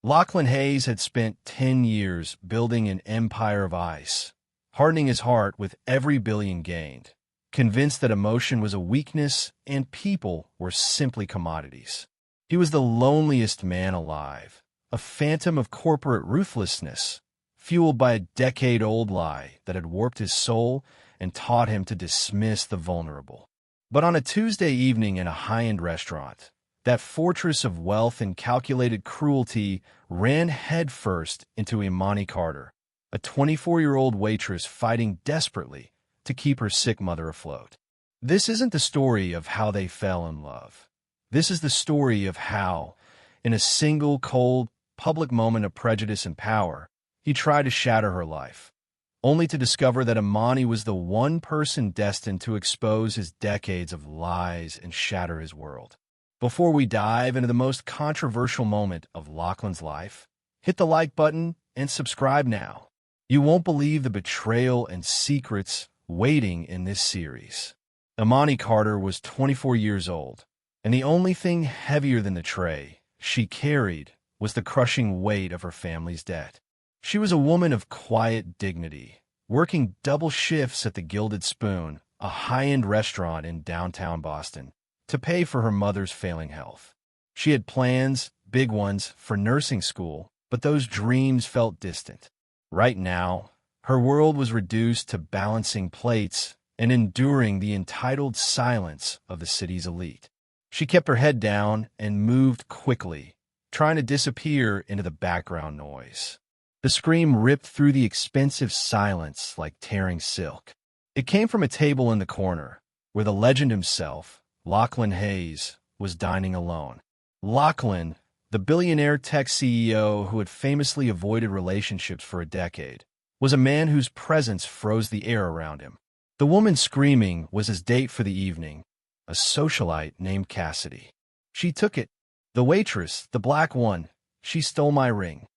Lachlan Hayes had spent 10 years building an empire of ice, hardening his heart with every billion gained, convinced that emotion was a weakness and people were simply commodities. He was the loneliest man alive, a phantom of corporate ruthlessness, fueled by a decade-old lie that had warped his soul and taught him to dismiss the vulnerable. But on a Tuesday evening in a high-end restaurant, that fortress of wealth and calculated cruelty ran headfirst into Imani Carter, a 24-year-old waitress fighting desperately to keep her sick mother afloat. This isn't the story of how they fell in love. This is the story of how, in a single cold, public moment of prejudice and power, he tried to shatter her life, only to discover that Imani was the one person destined to expose his decades of lies and shatter his world. Before we dive into the most controversial moment of Lachlan's life, hit the like button and subscribe now. You won't believe the betrayal and secrets waiting in this series. Imani Carter was 24 years old, and the only thing heavier than the tray she carried was the crushing weight of her family's debt. She was a woman of quiet dignity, working double shifts at the Gilded Spoon, a high-end restaurant in downtown Boston, to pay for her mother's failing health. She had plans, big ones, for nursing school, but those dreams felt distant. Right now, her world was reduced to balancing plates and enduring the entitled silence of the city's elite. She kept her head down and moved quickly, trying to disappear into the background noise. The scream ripped through the expensive silence like tearing silk. It came from a table in the corner, where the legend himself, Lachlan Hayes, was dining alone. Lachlan, the billionaire tech CEO who had famously avoided relationships for a decade, was a man whose presence froze the air around him. The woman screaming was his date for the evening, a socialite named Cassidy. She took it. The waitress, the black one, she stole my ring.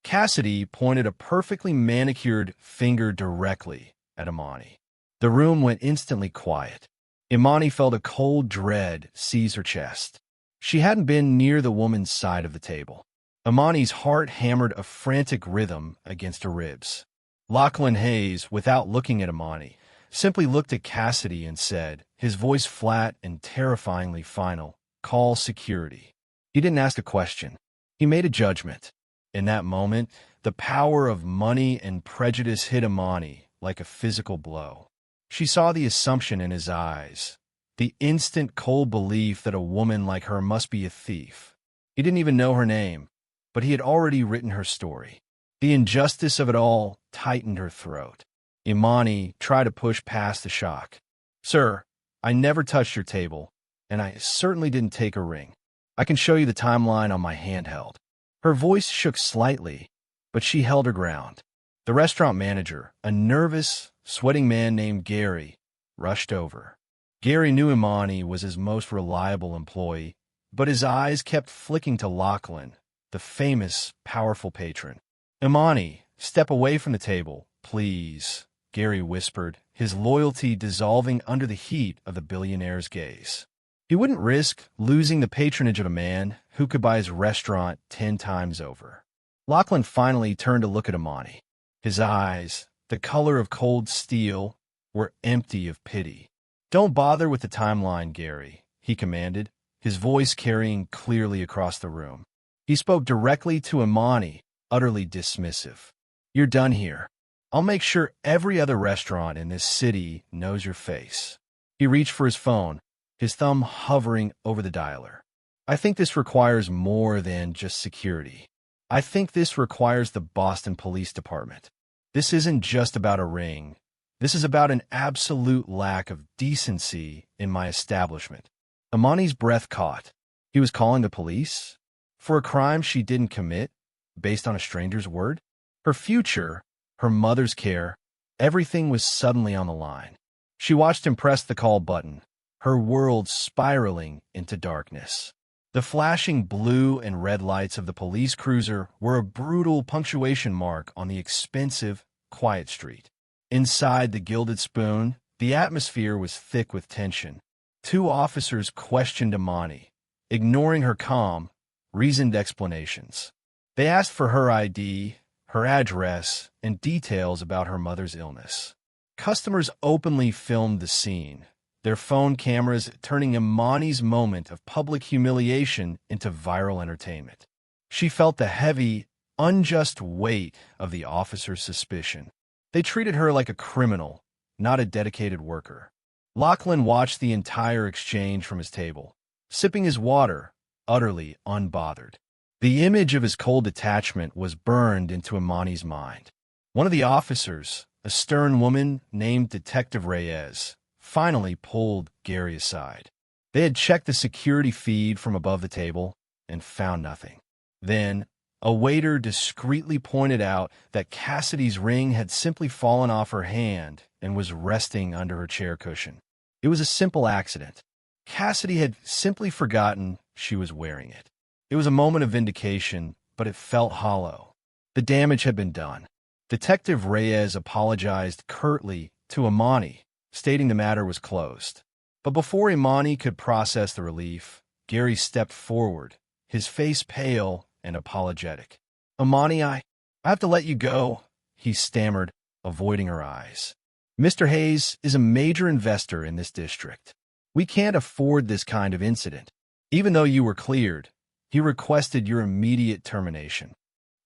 Cassidy pointed a perfectly manicured finger directly at Imani. The room went instantly quiet. Imani felt a cold dread seize her chest. She hadn't been near the woman's side of the table. Imani's heart hammered a frantic rhythm against her ribs. Lachlan Hayes, without looking at Imani, simply looked at Cassidy and said, his voice flat and terrifyingly final, "Call security." He didn't ask a question. He made a judgment. In that moment, the power of money and prejudice hit Imani like a physical blow. She saw the assumption in his eyes, the instant cold belief that a woman like her must be a thief. He didn't even know her name, but he had already written her story. The injustice of it all tightened her throat. Imani tried to push past the shock. "Sir, I never touched your table, and I certainly didn't take a ring. I can show you the timeline on my handheld." Her voice shook slightly, but she held her ground. The restaurant manager, a nervous, sweating man named Gary, rushed over. Gary knew Imani was his most reliable employee, but his eyes kept flicking to Lachlan, the famous, powerful patron. "Imani, step away from the table, please," Gary whispered, his loyalty dissolving under the heat of the billionaire's gaze. He wouldn't risk losing the patronage of a man who could buy his restaurant 10 times over. Lachlan finally turned to look at Imani. His eyes, the color of cold steel, were empty of pity. "Don't bother with the timeline, Gary," he commanded, his voice carrying clearly across the room. He spoke directly to Imani, utterly dismissive. "You're done here. I'll make sure every other restaurant in this city knows your face." He reached for his phone, his thumb hovering over the dialer. "I think this requires more than just security. I think this requires the Boston Police Department. This isn't just about a ring. This is about an absolute lack of decency in my establishment." Imani's breath caught. He was calling the police? For a crime she didn't commit, based on a stranger's word? Her future, her mother's care, everything was suddenly on the line. She watched him press the call button, her world spiraling into darkness. The flashing blue and red lights of the police cruiser were a brutal punctuation mark on the expensive, quiet street. Inside the Gilded Spoon, the atmosphere was thick with tension. 2 officers questioned Imani, ignoring her calm, reasoned explanations. They asked for her ID, her address, and details about her mother's illness. Customers openly filmed the scene, their phone cameras turning Imani's moment of public humiliation into viral entertainment. She felt the heavy, unjust weight of the officer's suspicion. They treated her like a criminal, not a dedicated worker. Lachlan watched the entire exchange from his table, sipping his water, utterly unbothered. The image of his cold detachment was burned into Imani's mind. One of the officers, a stern woman named Detective Reyes, finally pulled Gary aside. They had checked the security feed from above the table and found nothing. Then, a waiter discreetly pointed out that Cassidy's ring had simply fallen off her hand and was resting under her chair cushion. It was a simple accident. Cassidy had simply forgotten she was wearing it. It was a moment of vindication, but it felt hollow. The damage had been done. Detective Reyes apologized curtly to Imani, stating the matter was closed. But before Imani could process the relief, Gary stepped forward, his face pale and apologetic. "Imani, I have to let you go," he stammered, avoiding her eyes. "Mr. Hayes is a major investor in this district. We can't afford this kind of incident. Even though you were cleared, he requested your immediate termination."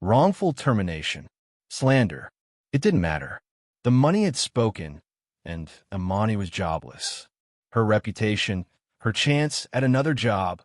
Wrongful termination. Slander. It didn't matter. The money had spoken, and Imani was jobless. Her reputation, her chance at another job,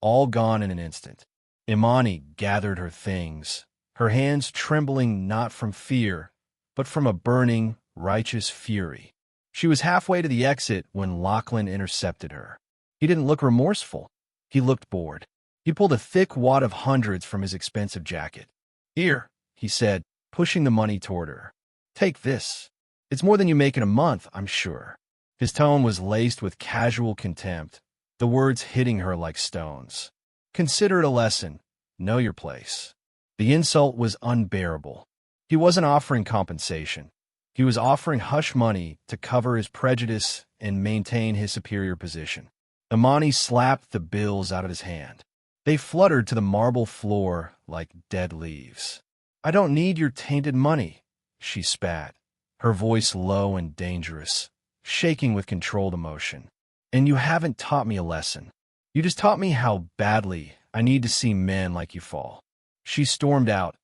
all gone in an instant. Imani gathered her things, her hands trembling not from fear, but from a burning, righteous fury. She was halfway to the exit when Lachlan intercepted her. He didn't look remorseful. He looked bored. He pulled a thick wad of hundreds from his expensive jacket. "Here," he said, pushing the money toward her. "Take this. It's more than you make in a month, I'm sure." His tone was laced with casual contempt, the words hitting her like stones. "Consider it a lesson. Know your place." The insult was unbearable. He wasn't offering compensation. He was offering hush money to cover his prejudice and maintain his superior position. Imani slapped the bills out of his hand. They fluttered to the marble floor like dead leaves. "I don't need your tainted money," she spat, her voice low and dangerous, shaking with controlled emotion. "And you haven't taught me a lesson. You just taught me how badly I need to see men like you fall." She stormed out,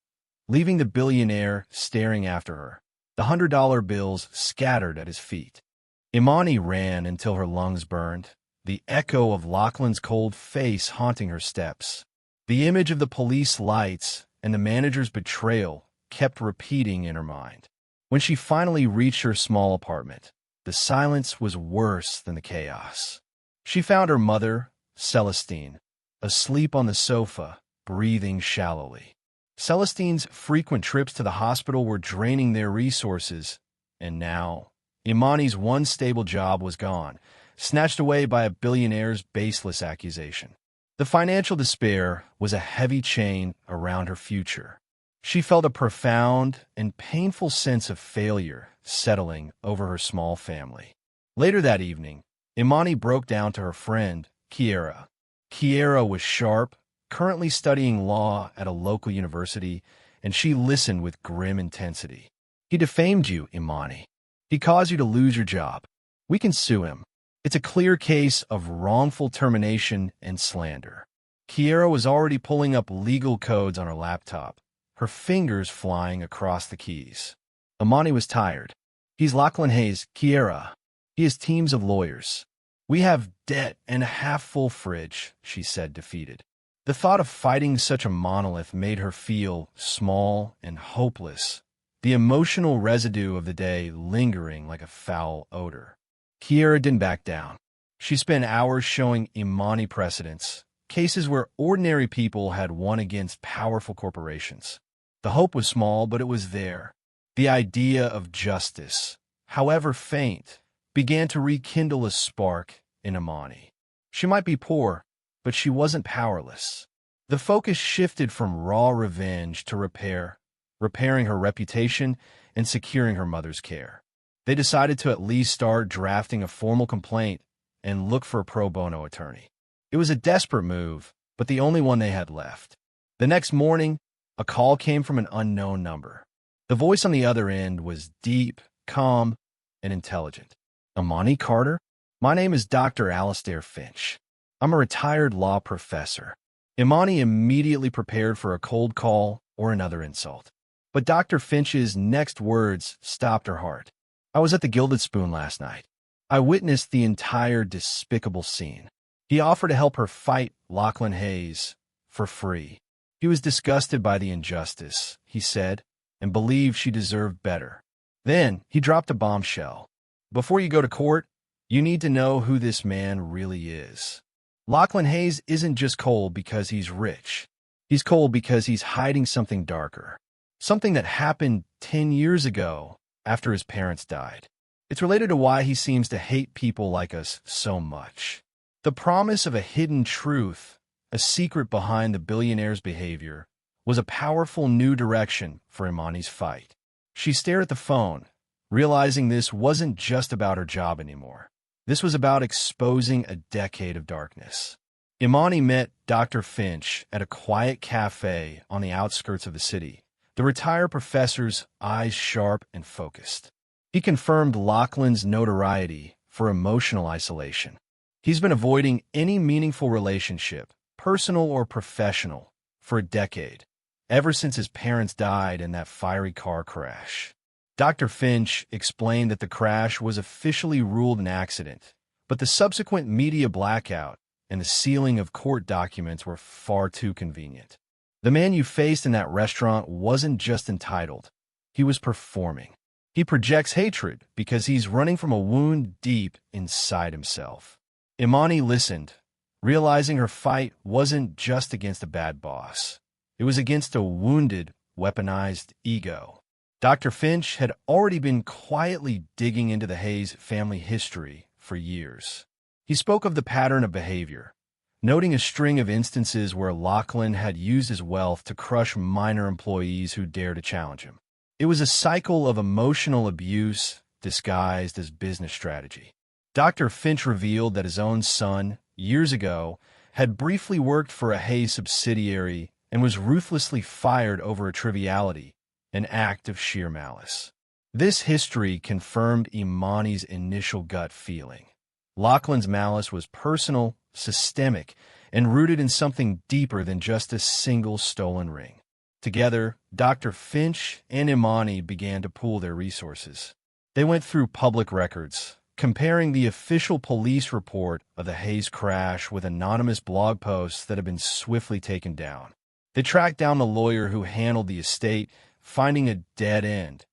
leaving the billionaire staring after her, the $100 bills scattered at his feet. Imani ran until her lungs burned, the echo of Lachlan's cold face haunting her steps. The image of the police lights and the manager's betrayal kept repeating in her mind. When she finally reached her small apartment, the silence was worse than the chaos. She found her mother, Celestine, asleep on the sofa, breathing shallowly. Celestine's frequent trips to the hospital were draining their resources, and now Imani's one stable job was gone, snatched away by a billionaire's baseless accusation. The financial despair was a heavy chain around her future. She felt a profound and painful sense of failure settling over her small family. Later that evening, Imani broke down to her friend, Kiera. Kiera was sharp, currently studying law at a local university, and she listened with grim intensity. "He defamed you, Imani. He caused you to lose your job. We can sue him. It's a clear case of wrongful termination and slander." Kiera was already pulling up legal codes on her laptop, her fingers flying across the keys. Imani was tired. "He's Lachlan Hayes, Kiera. He has teams of lawyers. We have debt and a half-full fridge," she said, defeated. The thought of fighting such a monolith made her feel small and hopeless, the emotional residue of the day lingering like a foul odor. Kiera didn't back down. She spent hours showing Imani precedents, cases where ordinary people had won against powerful corporations. The hope was small, but it was there. The idea of justice, however faint, began to rekindle a spark in Imani. She might be poor, but she wasn't powerless. The focus shifted from raw revenge to repairing her reputation and securing her mother's care. They decided to at least start drafting a formal complaint and look for a pro bono attorney. It was a desperate move, but the only one they had left. The next morning, A call came from an unknown number. The voice on the other end was deep, calm, and intelligent. Imani Carter? My name is Dr. Alastair Finch. I'm a retired law professor. Imani immediately prepared for a cold call or another insult. But Dr. Finch's next words stopped her heart. I was at the Gilded Spoon last night. I witnessed the entire despicable scene. He offered to help her fight Lachlan Hayes for free. He was disgusted by the injustice, he said, and believed she deserved better. Then he dropped a bombshell. Before you go to court, you need to know who this man really is. Lachlan Hayes isn't just cold because he's rich. He's cold because he's hiding something darker. Something that happened 10 years ago after his parents died. It's related to why he seems to hate people like us so much. The promise of a hidden truth, a secret behind the billionaire's behavior, was a powerful new direction for Imani's fight. She stared at the phone, realizing this wasn't just about her job anymore. This was about exposing a decade of darkness. Imani met Dr. Finch at a quiet cafe on the outskirts of the city, the retired professor's eyes sharp and focused. He confirmed Lachlan's notoriety for emotional isolation. He's been avoiding any meaningful relationship, personal or professional, for a decade, ever since his parents died in that fiery car crash. Dr. Finch explained that the crash was officially ruled an accident, but the subsequent media blackout and the sealing of court documents were far too convenient. The man you faced in that restaurant wasn't just entitled, he was performing. He projects hatred because he's running from a wound deep inside himself. Imani listened, realizing her fight wasn't just against a bad boss. It was against a wounded, weaponized ego. Dr. Finch had already been quietly digging into the Hayes family history for years. He spoke of the pattern of behavior, noting a string of instances where Lachlan had used his wealth to crush minor employees who dared to challenge him. It was a cycle of emotional abuse disguised as business strategy. Dr. Finch revealed that his own son, years ago, had briefly worked for a Hayes subsidiary and was ruthlessly fired over a triviality, an act of sheer malice. This history confirmed Imani's initial gut feeling. Lachlan's malice was personal, systemic, and rooted in something deeper than just a single stolen ring. Together, Dr. Finch and Imani began to pool their resources. They went through public records, comparing the official police report of the Hayes crash with anonymous blog posts that had been swiftly taken down. They tracked down the lawyer who handled the estate, finding a dead end.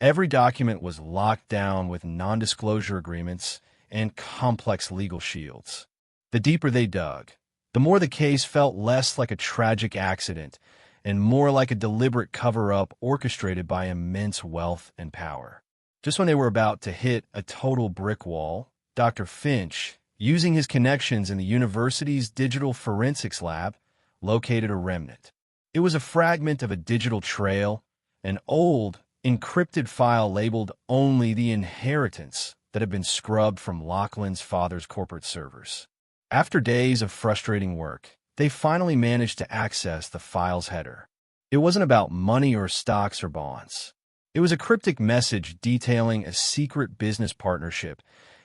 Every document was locked down with non-disclosure agreements and complex legal shields. The deeper they dug, the more the case felt less like a tragic accident and more like a deliberate cover-up orchestrated by immense wealth and power. Just when they were about to hit a total brick wall, Dr. Finch, using his connections in the university's digital forensics lab, located a remnant. It was a fragment of a digital trail, an old, encrypted file labeled only the inheritance that had been scrubbed from Lachlan's father's corporate servers. After days of frustrating work, they finally managed to access the file's header. It wasn't about money or stocks or bonds. It was a cryptic message detailing a secret business partnership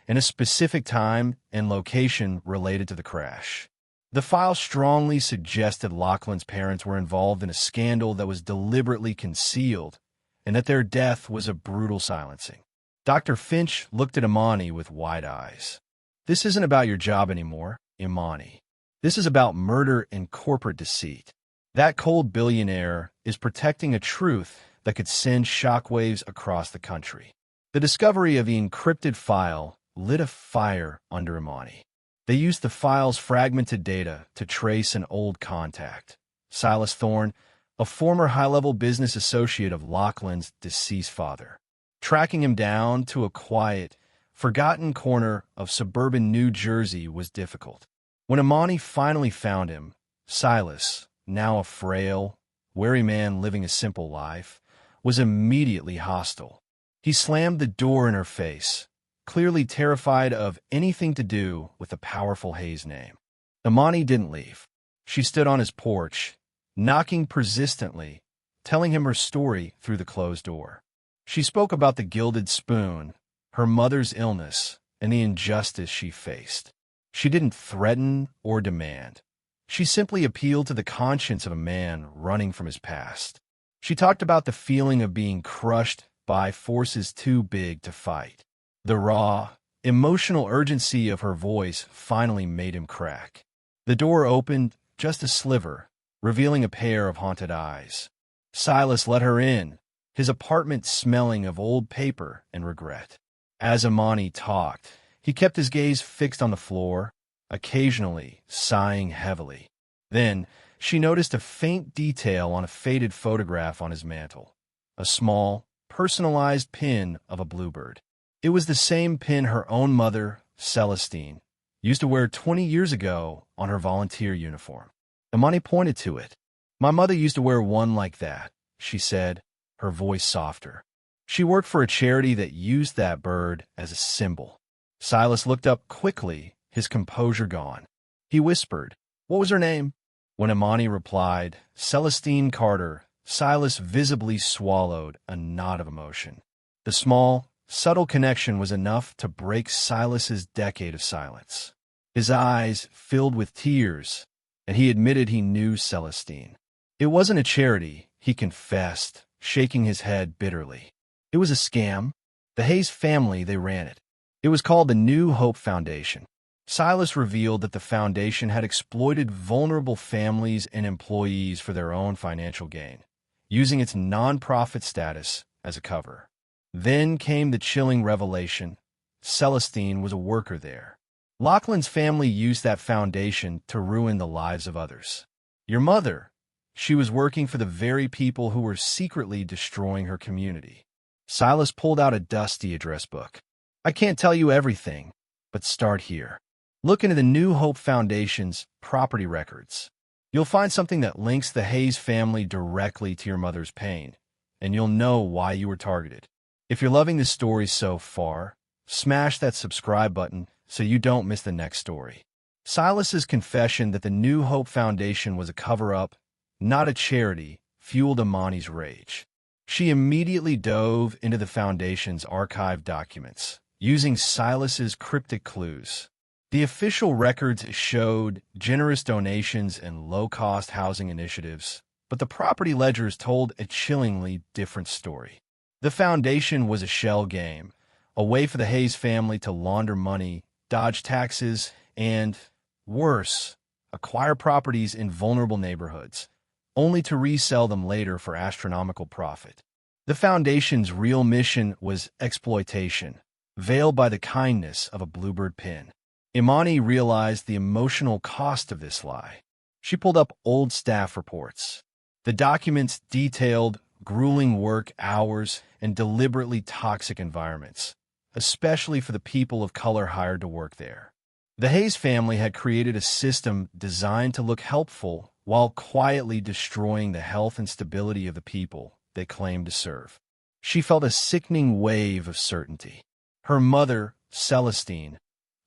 and a specific time and location related to the crash. The file strongly suggested Lachlan's parents were involved in a scandal that was deliberately concealed and that their death was a brutal silencing. Dr. Finch looked at Imani with wide eyes. This isn't about your job anymore, Imani. This is about murder and corporate deceit. That cold billionaire is protecting a truth that could send shockwaves across the country. The discovery of the encrypted file lit a fire under Imani. They used the file's fragmented data to trace an old contact, Silas Thorne, a former high-level business associate of Lachlan's deceased father. Tracking him down to a quiet, forgotten corner of suburban New Jersey was difficult. When Imani finally found him, Silas, now a frail, wary man living a simple life, was immediately hostile. He slammed the door in her face, clearly terrified of anything to do with the powerful Hayes name. Imani didn't leave. She stood on his porch, knocking persistently telling him her story through the closed door. She spoke about the gilded spoon, her mother's illness, and the injustice she faced. She didn't threaten or demand. She simply appealed to the conscience of a man running from his past. She talked about the feeling of being crushed by forces too big to fight. The raw, emotional urgency of her voice finally made him crack. The door opened just a sliver, revealing a pair of haunted eyes. Silas let her in, his apartment smelling of old paper and regret. As Imani talked, he kept his gaze fixed on the floor, occasionally sighing heavily. Then, she noticed a faint detail on a faded photograph on his mantel, a small, personalized pin of a bluebird. It was the same pin her own mother, Celestine, used to wear 20 years ago on her volunteer uniform. Imani pointed to it. "My mother used to wear one like that," she said, her voice softer. "She worked for a charity that used that bird as a symbol." Silas looked up quickly, his composure gone. He whispered, "What was her name?" When Imani replied, "Celestine Carter," Silas visibly swallowed a knot of emotion. The small, subtle connection was enough to break Silas's decade of silence. His eyes filled with tears, and he admitted he knew Celestine. It wasn't a charity, he confessed, shaking his head bitterly. It was a scam. The Hayes family, they ran it. It was called the New Hope Foundation. Silas revealed that the foundation had exploited vulnerable families and employees for their own financial gain, using its nonprofit status as a cover. Then came the chilling revelation: Celestine was a worker there. Lachlan's family used that foundation to ruin the lives of others. Your mother, she was working for the very people who were secretly destroying her community. Silas pulled out a dusty address book. "I can't tell you everything, but start here. Look into the New Hope Foundation's property records. You'll find something that links the Hayes family directly to your mother's pain, and you'll know why you were targeted. If you're loving this story so far, smash that subscribe button so you don't miss the next story." Silas's confession that the New Hope Foundation was a cover-up, not a charity, fueled Imani's rage. She immediately dove into the foundation's archived documents, using Silas's cryptic clues. The official records showed generous donations and low-cost housing initiatives, but the property ledgers told a chillingly different story. The foundation was a shell game, a way for the Hayes family to launder money, dodge taxes, and, worse, acquire properties in vulnerable neighborhoods, only to resell them later for astronomical profit. The foundation's real mission was exploitation, veiled by the kindness of a bluebird pin. Imani realized the emotional cost of this lie. She pulled up old staff reports. The documents detailed grueling work hours and deliberately toxic environments, especially for the people of color hired to work there. The Hayes family had created a system designed to look helpful while quietly destroying the health and stability of the people they claimed to serve. She felt a sickening wave of certainty. Her mother, Celestine,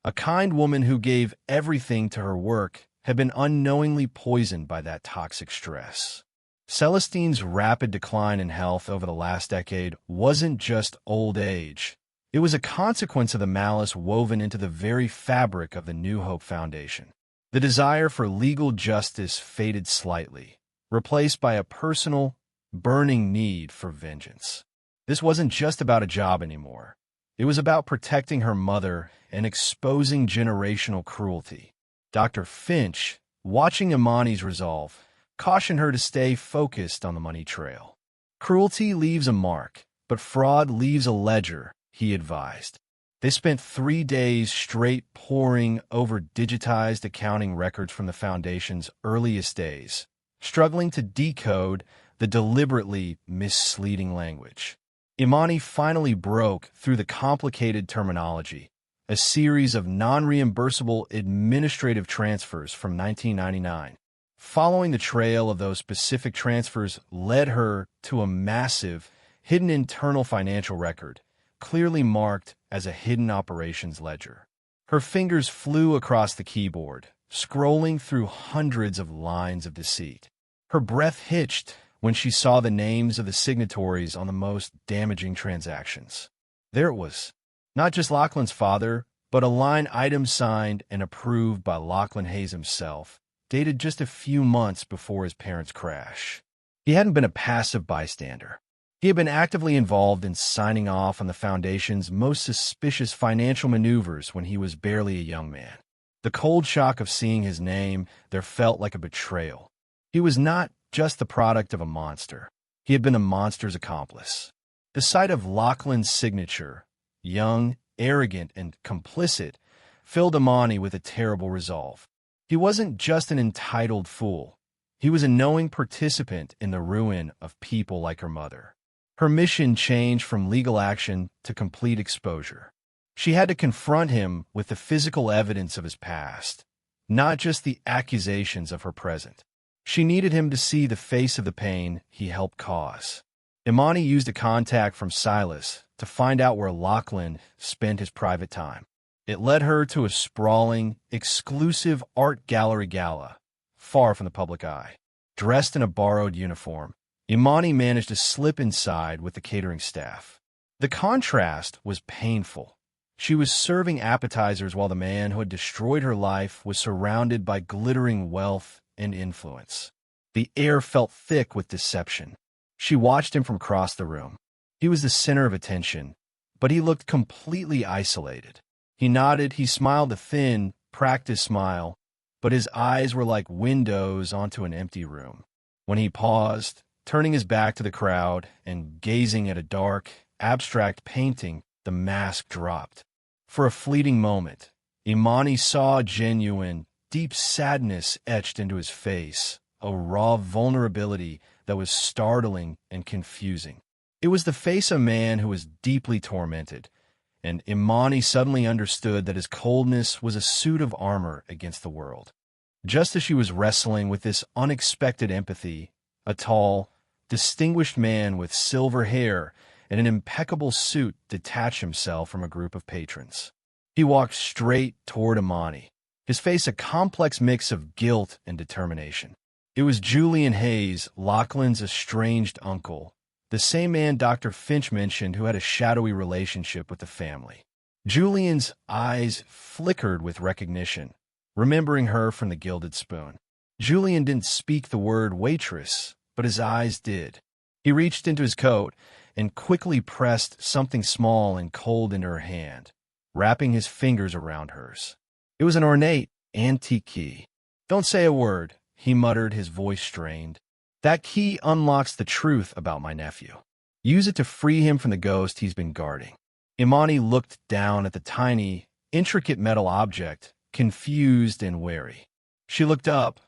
a kind woman who gave everything to her work, had been unknowingly poisoned by that toxic stress. Celestine's rapid decline in health over the last decade wasn't just old age. It was a consequence of the malice woven into the very fabric of the New Hope Foundation. The desire for legal justice faded slightly, replaced by a personal, burning need for vengeance. This wasn't just about a job anymore. It was about protecting her mother and exposing generational cruelty. Dr. Finch, watching Imani's resolve, cautioned her to stay focused on the money trail. Cruelty leaves a mark, but fraud leaves a ledger, he advised. They spent 3 days straight poring over digitized accounting records from the Foundation's earliest days, struggling to decode the deliberately misleading language. Imani finally broke through the complicated terminology, a series of non-reimbursable administrative transfers from 1999. Following the trail of those specific transfers led her to a massive, hidden internal financial record, clearly marked as a hidden operations ledger. Her fingers flew across the keyboard, scrolling through hundreds of lines of deceit. Her breath hitched when she saw the names of the signatories on the most damaging transactions. There it was, not just Lachlan's father, but a line item signed and approved by Lachlan Hayes himself, dated just a few months before his parents' crash. He hadn't been a passive bystander. He had been actively involved in signing off on the Foundation's most suspicious financial maneuvers when he was barely a young man. The cold shock of seeing his name there felt like a betrayal. He was not just the product of a monster. He had been a monster's accomplice. The sight of Lachlan's signature, young, arrogant, and complicit, filled Imani with a terrible resolve. He wasn't just an entitled fool. He was a knowing participant in the ruin of people like her mother. Her mission changed from legal action to complete exposure. She had to confront him with the physical evidence of his past, not just the accusations of her present. She needed him to see the face of the pain he helped cause. Imani used a contact from Silas to find out where Lachlan spent his private time. It led her to a sprawling, exclusive art gallery gala, far from the public eye. Dressed in a borrowed uniform, Imani managed to slip inside with the catering staff. The contrast was painful. She was serving appetizers while the man who had destroyed her life was surrounded by glittering wealth and influence. The air felt thick with deception. She watched him from across the room. He was the center of attention, but he looked completely isolated. He nodded, he smiled a thin, practiced smile, but his eyes were like windows onto an empty room. When he paused, turning his back to the crowd and gazing at a dark, abstract painting, the mask dropped. For a fleeting moment, Imani saw genuine, deep sadness etched into his face, a raw vulnerability that was startling and confusing. It was the face of a man who was deeply tormented, and Imani suddenly understood that his coldness was a suit of armor against the world. Just as she was wrestling with this unexpected empathy, a tall, distinguished man with silver hair and an impeccable suit detached himself from a group of patrons. He walked straight toward Imani, his face a complex mix of guilt and determination. It was Julian Hayes, Lachlan's estranged uncle, the same man Dr. Finch mentioned who had a shadowy relationship with the family. Julian's eyes flickered with recognition, remembering her from the Gilded Spoon. Julian didn't speak the word waitress, but his eyes did. He reached into his coat and quickly pressed something small and cold into her hand, wrapping his fingers around hers. It was an ornate, antique key. "Don't say a word," he muttered, his voice strained. "That key unlocks the truth about my nephew. Use it to free him from the ghost he's been guarding." Imani looked down at the tiny, intricate metal object, confused and wary. She looked up,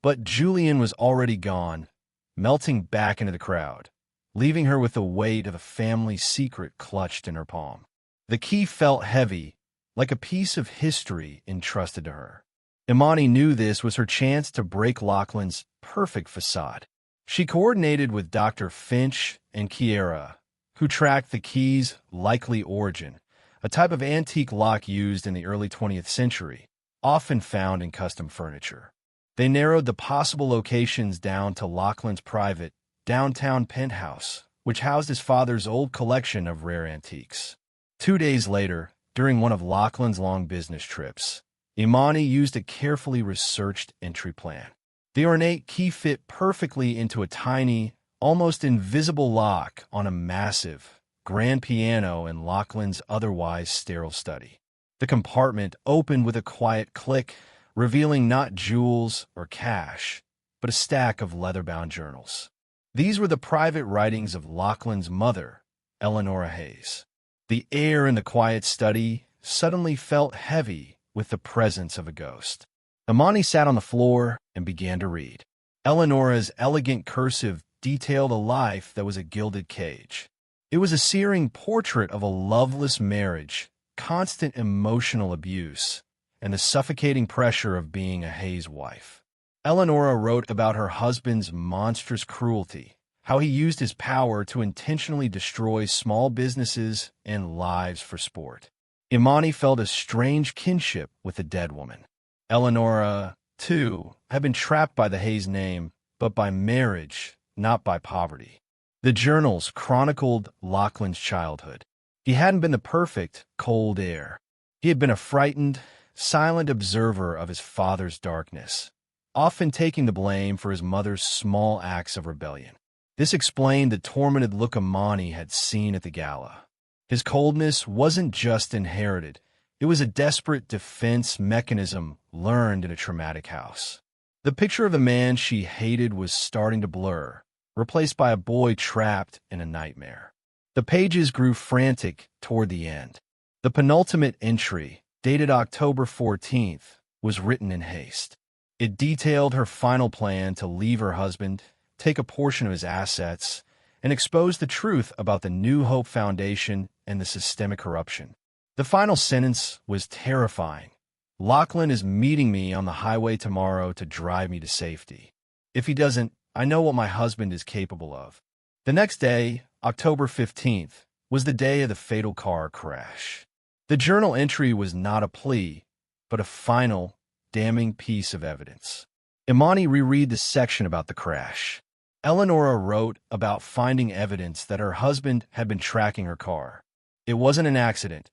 but Julian was already gone, melting back into the crowd, leaving her with the weight of a family secret clutched in her palm. The key felt heavy, like a piece of history entrusted to her. Imani knew this was her chance to break Lachlan's perfect facade. She coordinated with Dr. Finch and Kiera, who tracked the key's likely origin, a type of antique lock used in the early 20th century, often found in custom furniture. They narrowed the possible locations down to Lachlan's private, downtown penthouse, which housed his father's old collection of rare antiques. 2 days later, during one of Lachlan's long business trips, Imani used a carefully researched entry plan. The ornate key fit perfectly into a tiny, almost invisible lock on a massive, grand piano in Lachlan's otherwise sterile study. The compartment opened with a quiet click, revealing not jewels or cash, but a stack of leather-bound journals. These were the private writings of Lachlan's mother, Eleanor Hayes. The air in the quiet study suddenly felt heavy with the presence of a ghost. Imani sat on the floor and began to read. Eleanor's elegant cursive detailed a life that was a gilded cage. It was a searing portrait of a loveless marriage, constant emotional abuse, and the suffocating pressure of being a Hayes wife. Eleanor wrote about her husband's monstrous cruelty, how he used his power to intentionally destroy small businesses and lives for sport. Imani felt a strange kinship with the dead woman. Eleanor, too, had been trapped by the Hayes name, but by marriage, not by poverty. The journals chronicled Lachlan's childhood. He hadn't been the perfect, cold heir. He had been a frightened, silent observer of his father's darkness, often taking the blame for his mother's small acts of rebellion. This explained the tormented look Imani had seen at the gala. His coldness wasn't just inherited. It was a desperate defense mechanism learned in a traumatic house. The picture of the man she hated was starting to blur, replaced by a boy trapped in a nightmare. The pages grew frantic toward the end. The penultimate entry, dated October 14th, was written in haste. It detailed her final plan to leave her husband, take a portion of his assets, and expose the truth about the New Hope Foundation and the systemic corruption. The final sentence was terrifying. Lachlan is meeting me on the highway tomorrow to drive me to safety. If he doesn't, I know what my husband is capable of. The next day, October 15th, was the day of the fatal car crash. The journal entry was not a plea, but a final, damning piece of evidence. Imani reread the section about the crash. Eleonora wrote about finding evidence that her husband had been tracking her car. It wasn't an accident.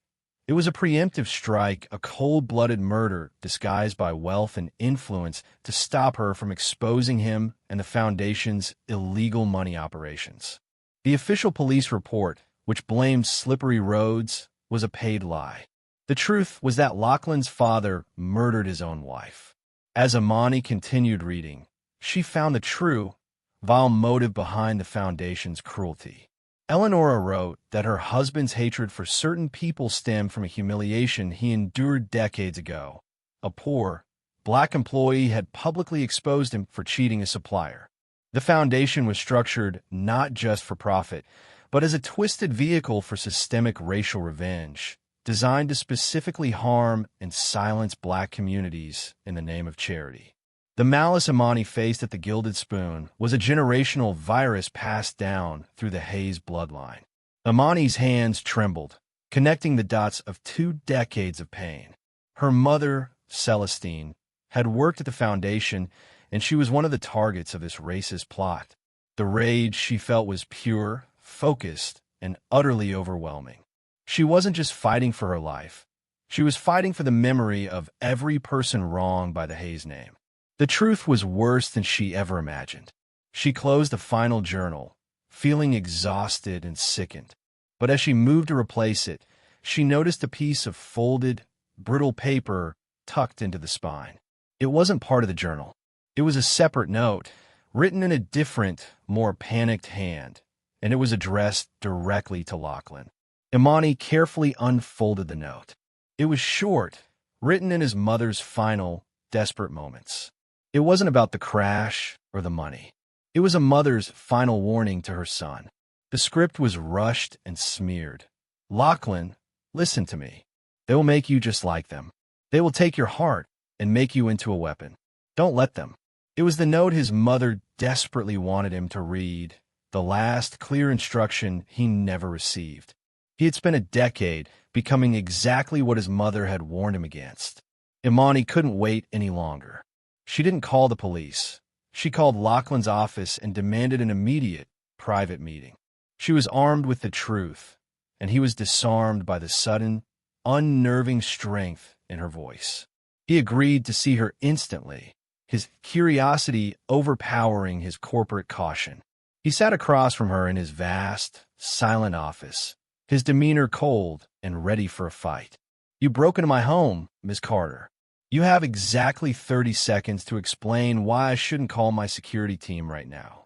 It was a preemptive strike, a cold-blooded murder disguised by wealth and influence to stop her from exposing him and the Foundation's illegal money operations. The official police report, which blamed slippery roads, was a paid lie. The truth was that Lachlan's father murdered his own wife. As Imani continued reading, she found the true, vile motive behind the Foundation's cruelty. Eleonora wrote that her husband's hatred for certain people stemmed from a humiliation he endured decades ago. A poor, black employee had publicly exposed him for cheating a supplier. The Foundation was structured not just for profit, but as a twisted vehicle for systemic racial revenge, designed to specifically harm and silence black communities in the name of charity. The malice Imani faced at the Gilded Spoon was a generational virus passed down through the Hayes bloodline. Imani's hands trembled, connecting the dots of 2 decades of pain. Her mother, Celestine, had worked at the Foundation, and she was one of the targets of this racist plot. The rage she felt was pure, focused, and utterly overwhelming. She wasn't just fighting for her life. She was fighting for the memory of every person wronged by the Hayes name. The truth was worse than she ever imagined. She closed the final journal, feeling exhausted and sickened. But as she moved to replace it, she noticed a piece of folded, brittle paper tucked into the spine. It wasn't part of the journal. It was a separate note, written in a different, more panicked hand, and it was addressed directly to Lachlan. Imani carefully unfolded the note. It was short, written in his mother's final, desperate moments. It wasn't about the crash or the money. It was a mother's final warning to her son. The script was rushed and smeared. Lachlan, listen to me. They will make you just like them. They will take your heart and make you into a weapon. Don't let them. It was the note his mother desperately wanted him to read, the last clear instruction he never received. He had spent a decade becoming exactly what his mother had warned him against. Imani couldn't wait any longer. She didn't call the police. She called Lachlan's office and demanded an immediate, private meeting. She was armed with the truth, and he was disarmed by the sudden, unnerving strength in her voice. He agreed to see her instantly, his curiosity overpowering his corporate caution. He sat across from her in his vast, silent office, his demeanor cold and ready for a fight. "You broke into my home, Miss Carter. You have exactly 30 seconds to explain why I shouldn't call my security team right now."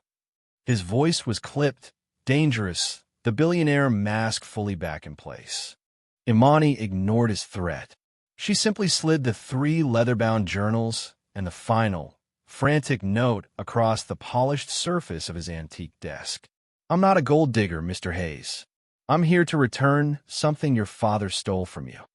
His voice was clipped, dangerous, the billionaire mask fully back in place. Imani ignored his threat. She simply slid the 3 leather-bound journals and the final, frantic note across the polished surface of his antique desk. "I'm not a gold digger, Mr. Hayes. I'm here to return something your father stole from you."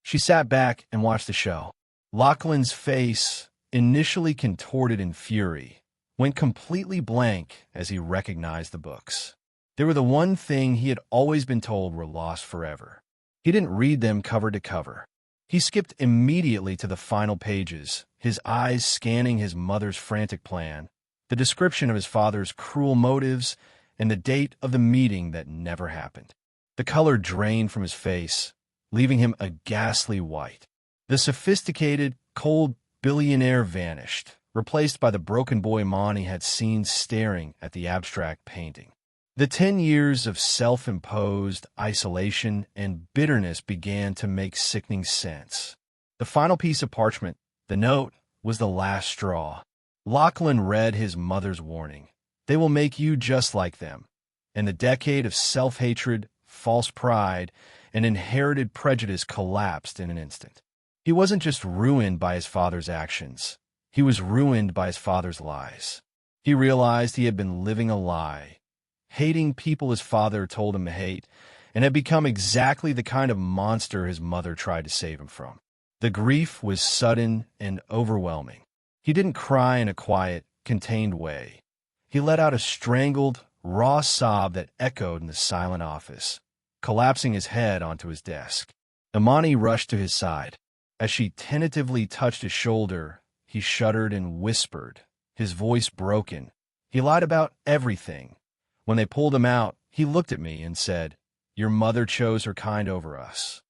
She sat back and watched the show. Lachlan's face, initially contorted in fury, went completely blank as he recognized the books. They were the one thing he had always been told were lost forever. He didn't read them cover to cover. He skipped immediately to the final pages, his eyes scanning his mother's frantic plan, the description of his father's cruel motives, and the date of the meeting that never happened. The color drained from his face, leaving him a ghastly white. The sophisticated, cold billionaire vanished, replaced by the broken boy Monty had seen staring at the abstract painting. The 10 years of self-imposed isolation and bitterness began to make sickening sense. The final piece of parchment, the note, was the last straw. Lachlan read his mother's warning. They will make you just like them. And the decade of self-hatred, false pride, and inherited prejudice collapsed in an instant. He wasn't just ruined by his father's actions. He was ruined by his father's lies. He realized he had been living a lie, hating people his father told him to hate, and had become exactly the kind of monster his mother tried to save him from. The grief was sudden and overwhelming. He didn't cry in a quiet, contained way. He let out a strangled, raw sob that echoed in the silent office, collapsing his head onto his desk. Imani rushed to his side. As she tentatively touched his shoulder, he shuddered and whispered, his voice broken. He lied about everything. When they pulled him out, he looked at me and said, "Your mother chose her kind over us."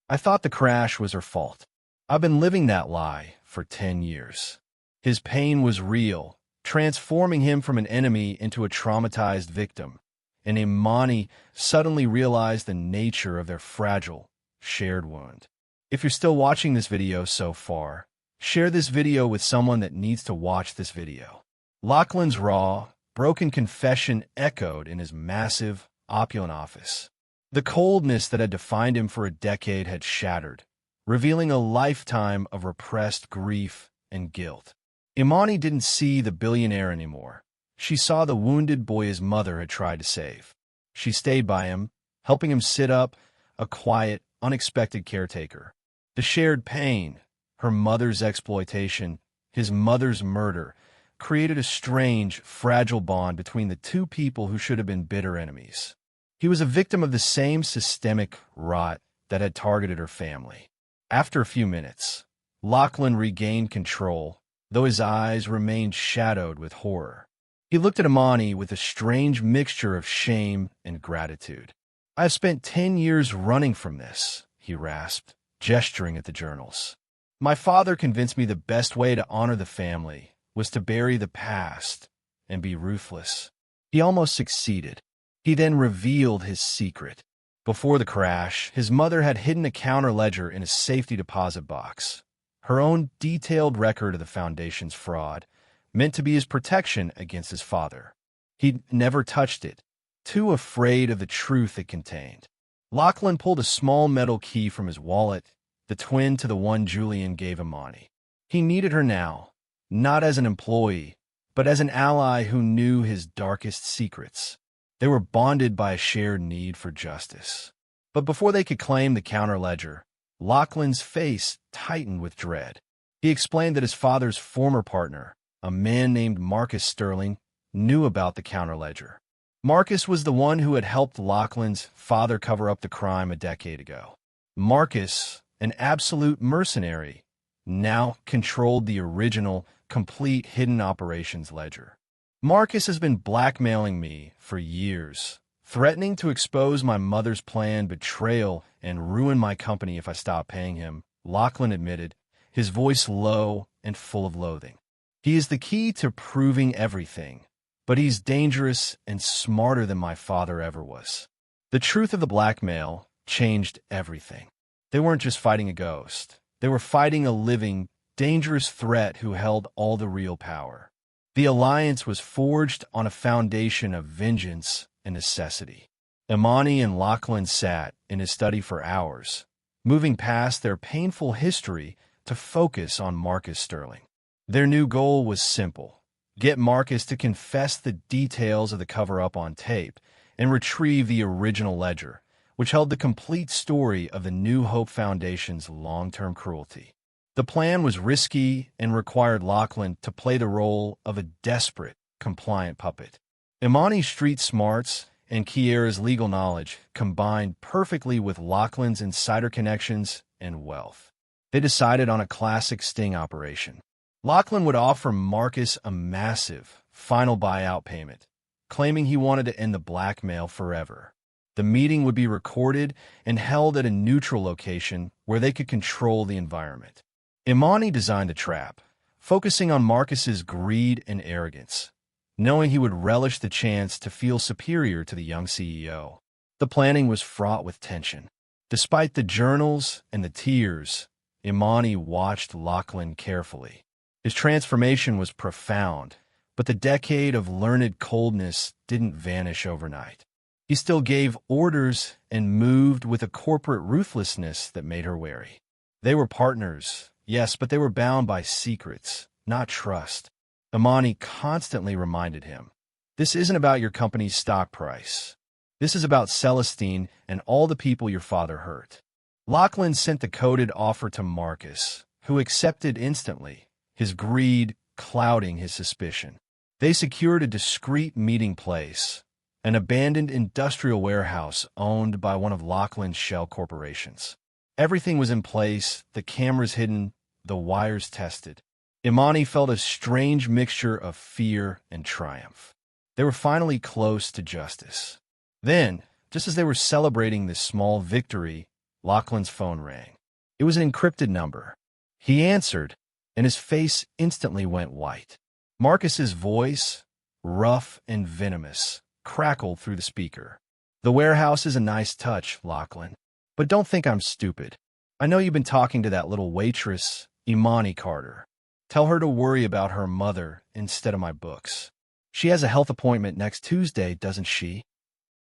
I thought the crash was her fault. I've been living that lie for 10 years. His pain was real, transforming him from an enemy into a traumatized victim. And Imani suddenly realized the nature of their fragile, shared wound. If you're still watching this video so far, share this video with someone that needs to watch this video. Lachlan's raw, broken confession echoed in his massive, opulent office. The coldness that had defined him for a decade had shattered, revealing a lifetime of repressed grief and guilt. Imani didn't see the billionaire anymore. She saw the wounded boy his mother had tried to save. She stayed by him, helping him sit up, a quiet, unexpected caretaker. The shared pain, her mother's exploitation, his mother's murder, created a strange, fragile bond between the two people who should have been bitter enemies. He was a victim of the same systemic rot that had targeted her family. After a few minutes, Lachlan regained control, though his eyes remained shadowed with horror. He looked at Imani with a strange mixture of shame and gratitude. "I have spent 10 years running from this," he rasped, gesturing at the journals. "My father convinced me the best way to honor the family was to bury the past and be ruthless. He almost succeeded. He then revealed his secret. Before the crash, his mother had hidden a counterledger in a safety deposit box, her own detailed record of the foundation's fraud, meant to be his protection against his father. He'd never touched it, too afraid of the truth it contained. Lachlan pulled a small metal key from his wallet, the twin to the one Julian gave Imani. He needed her now, not as an employee, but as an ally who knew his darkest secrets. They were bonded by a shared need for justice. But before they could claim the counterledger, Lachlan's face tightened with dread. He explained that his father's former partner, a man named Marcus Sterling, knew about the counterledger. Marcus was the one who had helped Lachlan's father cover up the crime a decade ago. Marcus, an absolute mercenary, now controlled the original, complete hidden operations ledger. "Marcus has been blackmailing me for years, threatening to expose my mother's planned betrayal and ruin my company if I stop paying him," Lachlan admitted, his voice low and full of loathing. "He is the key to proving everything, but he's dangerous and smarter than my father ever was." The truth of the blackmail changed everything. They weren't just fighting a ghost. They were fighting a living, dangerous threat who held all the real power. The alliance was forged on a foundation of vengeance and necessity. Imani and Lachlan sat in his study for hours, moving past their painful history to focus on Marcus Sterling. Their new goal was simple: get Marcus to confess the details of the cover-up on tape and retrieve the original ledger, which held the complete story of the New Hope Foundation's long-term cruelty. The plan was risky and required Lachlan to play the role of a desperate, compliant puppet. Imani's street smarts and Kiera's legal knowledge combined perfectly with Lachlan's insider connections and wealth. They decided on a classic sting operation. Lachlan would offer Marcus a massive, final buyout payment, claiming he wanted to end the blackmail forever. The meeting would be recorded and held at a neutral location where they could control the environment. Imani designed a trap, focusing on Marcus's greed and arrogance, knowing he would relish the chance to feel superior to the young CEO. The planning was fraught with tension. Despite the journals and the tears, Imani watched Lachlan carefully. His transformation was profound, but the decade of learned coldness didn't vanish overnight. He still gave orders and moved with a corporate ruthlessness that made her wary. They were partners, yes, but they were bound by secrets, not trust. Imani constantly reminded him, "This isn't about your company's stock price. This is about Celestine and all the people your father hurt." Lachlan sent the coded offer to Marcus, who accepted instantly, his greed clouding his suspicion. They secured a discreet meeting place, an abandoned industrial warehouse owned by one of Lachlan's shell corporations. Everything was in place, the cameras hidden, the wires tested. Imani felt a strange mixture of fear and triumph. They were finally close to justice. Then, just as they were celebrating this small victory, Lachlan's phone rang. It was an encrypted number. He answered, and his face instantly went white. Marcus's voice, rough and venomous, crackled through the speaker. "The warehouse is a nice touch, Lachlan. But don't think I'm stupid. I know you've been talking to that little waitress, Imani Carter. Tell her to worry about her mother instead of my books. She has a health appointment next Tuesday, doesn't she?"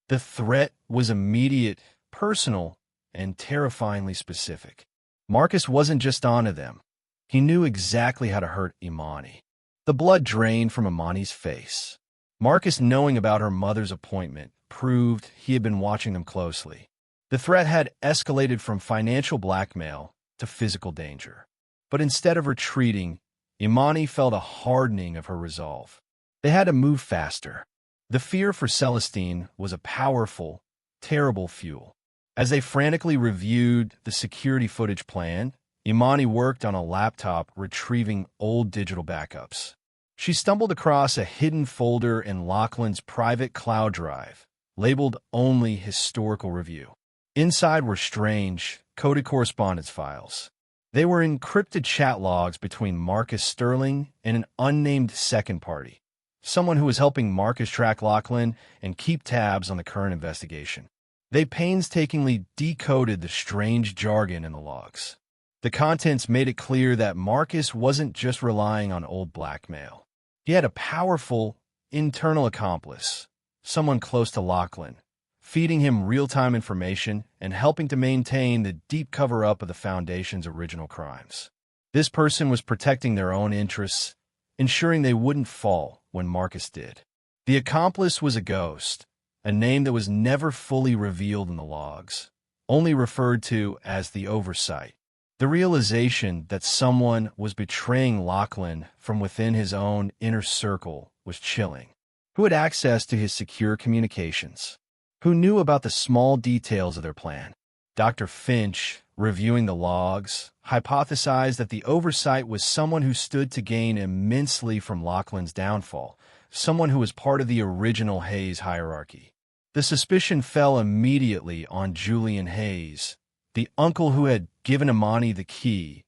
The threat was immediate, personal, and terrifyingly specific. Marcus wasn't just onto them. He knew exactly how to hurt Imani. The blood drained from Imani's face. Marcus, knowing about her mother's appointment, proved he had been watching them closely. The threat had escalated from financial blackmail to physical danger. But instead of retreating, Imani felt a hardening of her resolve. They had to move faster. The fear for Celestine was a powerful, terrible fuel. As they frantically reviewed the security footage plan, Imani worked on a laptop retrieving old digital backups. She stumbled across a hidden folder in Lachlan's private cloud drive, labeled only Historical Review. Inside were strange, coded correspondence files. They were encrypted chat logs between Marcus Sterling and an unnamed second party, someone who was helping Marcus track Lachlan and keep tabs on the current investigation. They painstakingly decoded the strange jargon in the logs. The contents made it clear that Marcus wasn't just relying on old blackmail. He had a powerful, internal accomplice, someone close to Lachlan, feeding him real-time information and helping to maintain the deep cover-up of the Foundation's original crimes. This person was protecting their own interests, ensuring they wouldn't fall when Marcus did. The accomplice was a ghost, a name that was never fully revealed in the logs, only referred to as the oversight. The realization that someone was betraying Lachlan from within his own inner circle was chilling. Who had access to his secure communications? Who knew about the small details of their plan? Dr. Finch, reviewing the logs, hypothesized that the oversight was someone who stood to gain immensely from Lachlan's downfall, someone who was part of the original Hayes hierarchy. The suspicion fell immediately on Julian Hayes, the uncle who had given Imani the key,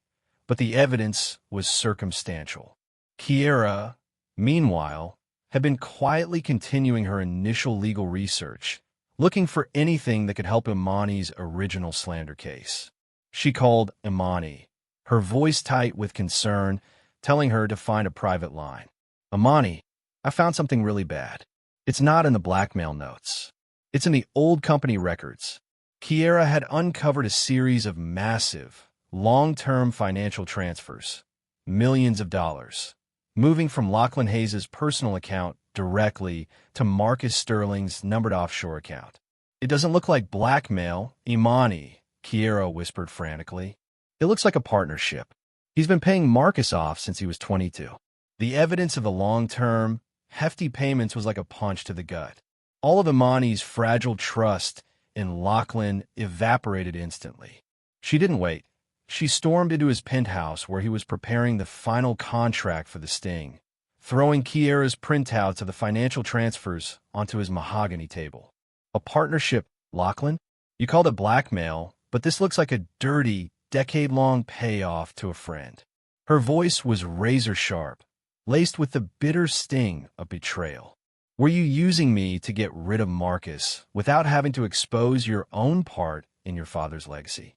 but the evidence was circumstantial. Kiera, meanwhile, had been quietly continuing her initial legal research, looking for anything that could help Imani's original slander case. She called Imani, her voice tight with concern, telling her to find a private line. "Imani, I found something really bad. It's not in the blackmail notes. It's in the old company records." Kiera had uncovered a series of massive, long-term financial transfers, millions of dollars, moving from Lachlan Hayes' personal account directly to Marcus Sterling's numbered offshore account. "It doesn't look like blackmail, Imani," Kiera whispered frantically. "It looks like a partnership. He's been paying Marcus off since he was 22. The evidence of the long-term, hefty payments was like a punch to the gut. All of Imani's fragile trust in Lachlan evaporated instantly. She didn't wait. She stormed into his penthouse where he was preparing the final contract for the sting, throwing Kiera's printouts of the financial transfers onto his mahogany table. A partnership, Lachlan? You called it blackmail, but this looks like a dirty, decade-long payoff to a friend. Her voice was razor-sharp, laced with the bitter sting of betrayal. Were you using me to get rid of Marcus without having to expose your own part in your father's legacy?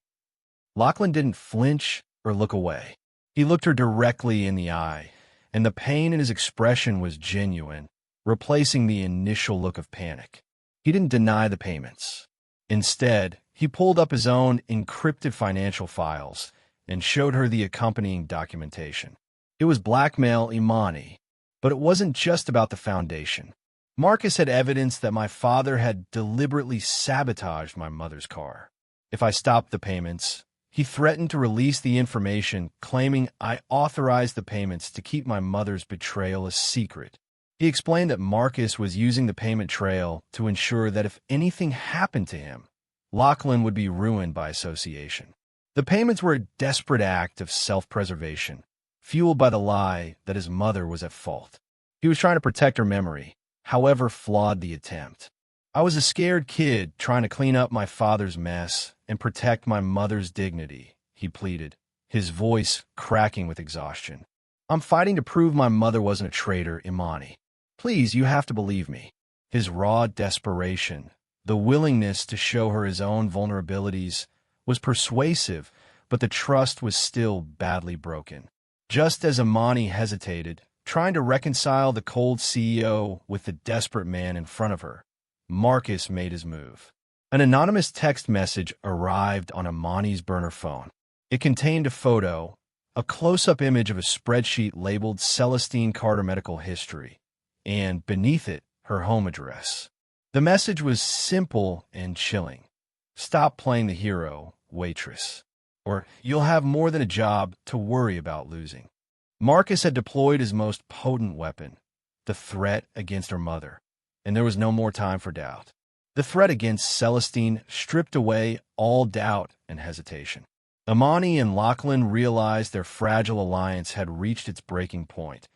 Lachlan didn't flinch or look away. He looked her directly in the eye, and the pain in his expression was genuine, replacing the initial look of panic. He didn't deny the payments. Instead, he pulled up his own encrypted financial files and showed her the accompanying documentation. It was blackmail Imani, but it wasn't just about the foundation. Marcus had evidence that my father had deliberately sabotaged my mother's car. If I stopped the payments, he threatened to release the information, claiming I authorized the payments to keep my mother's betrayal a secret. He explained that Marcus was using the payment trail to ensure that if anything happened to him, Lachlan would be ruined by association. The payments were a desperate act of self-preservation, fueled by the lie that his mother was at fault. He was trying to protect her memory, however flawed the attempt. I was a scared kid trying to clean up my father's mess and protect my mother's dignity, he pleaded, his voice cracking with exhaustion. I'm fighting to prove my mother wasn't a traitor, Imani. Please, you have to believe me. His raw desperation, the willingness to show her his own vulnerabilities, was persuasive, but the trust was still badly broken. Just as Imani hesitated, trying to reconcile the cold CEO with the desperate man in front of her, Marcus made his move. An anonymous text message arrived on Imani's burner phone. It contained a photo, a close-up image of a spreadsheet labeled Celestine Carter Medical History, and beneath it, her home address. The message was simple and chilling. Stop playing the hero, Waitress, or you'll have more than a job to worry about losing. Marcus had deployed his most potent weapon, the threat against her mother, and there was no more time for doubt. The threat against Celestine stripped away all doubt and hesitation. Imani and Lachlan realized their fragile alliance had reached its breaking point.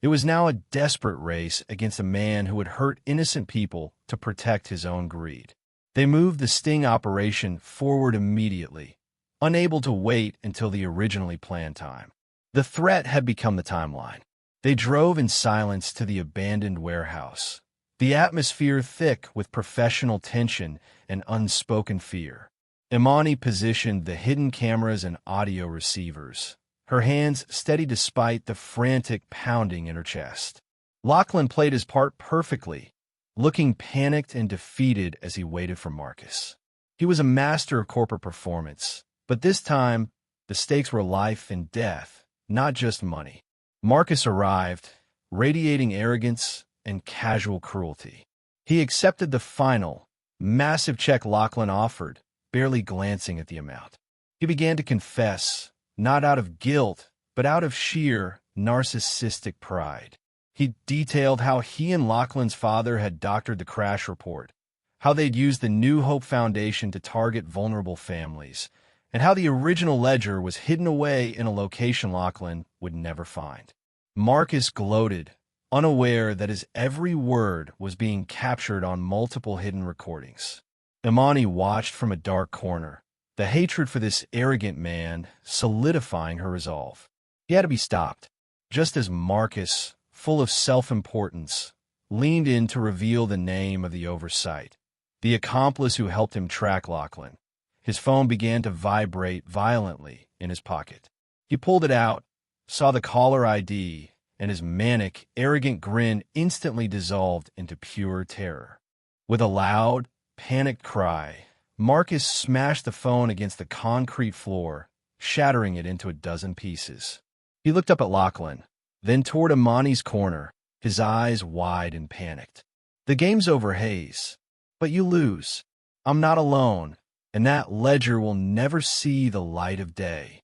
It was now a desperate race against a man who had hurt innocent people to protect his own greed. They moved the sting operation forward immediately, unable to wait until the originally planned time. The threat had become the timeline. They drove in silence to the abandoned warehouse, the atmosphere thick with professional tension and unspoken fear. Imani positioned the hidden cameras and audio receivers, her hands steady despite the frantic pounding in her chest. Lachlan played his part perfectly, looking panicked and defeated as he waited for Marcus. He was a master of corporate performance, but this time, the stakes were life and death, not just money. Marcus arrived, radiating arrogance and casual cruelty. He accepted the final, massive check Lachlan offered, barely glancing at the amount. He began to confess, not out of guilt, but out of sheer, narcissistic pride. He detailed how he and Lachlan's father had doctored the crash report, how they'd used the New Hope Foundation to target vulnerable families, and how the original ledger was hidden away in a location Lachlan would never find. Marcus gloated, unaware that his every word was being captured on multiple hidden recordings. Imani watched from a dark corner, the hatred for this arrogant man solidifying her resolve. He had to be stopped, just as Marcus, full of self-importance, leaned in to reveal the name of the oversight, the accomplice who helped him track Lachlan. His phone began to vibrate violently in his pocket. He pulled it out, saw the caller ID, and his manic, arrogant grin instantly dissolved into pure terror. With a loud, panicked cry, Marcus smashed the phone against the concrete floor, shattering it into a dozen pieces. He looked up at Lachlan, then toward Imani's corner, his eyes wide and panicked. The game's over, Hayes, but you lose. I'm not alone, and that ledger will never see the light of day.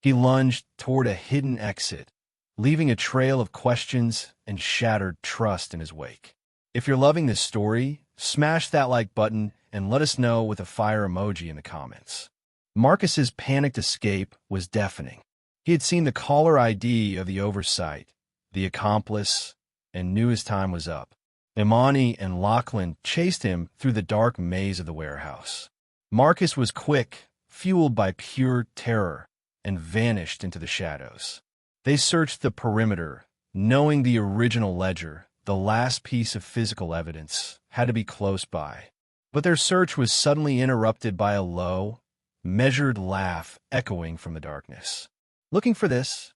He lunged toward a hidden exit, leaving a trail of questions and shattered trust in his wake. If you're loving this story, smash that like button and let us know with a fire emoji in the comments. Marcus's panicked escape was deafening. He had seen the caller ID of the oversight, the accomplice, and knew his time was up. Imani and Lachlan chased him through the dark maze of the warehouse. Marcus was quick, fueled by pure terror, and vanished into the shadows. They searched the perimeter, knowing the original ledger, the last piece of physical evidence, had to be close by. But their search was suddenly interrupted by a low, measured laugh echoing from the darkness. Looking for this,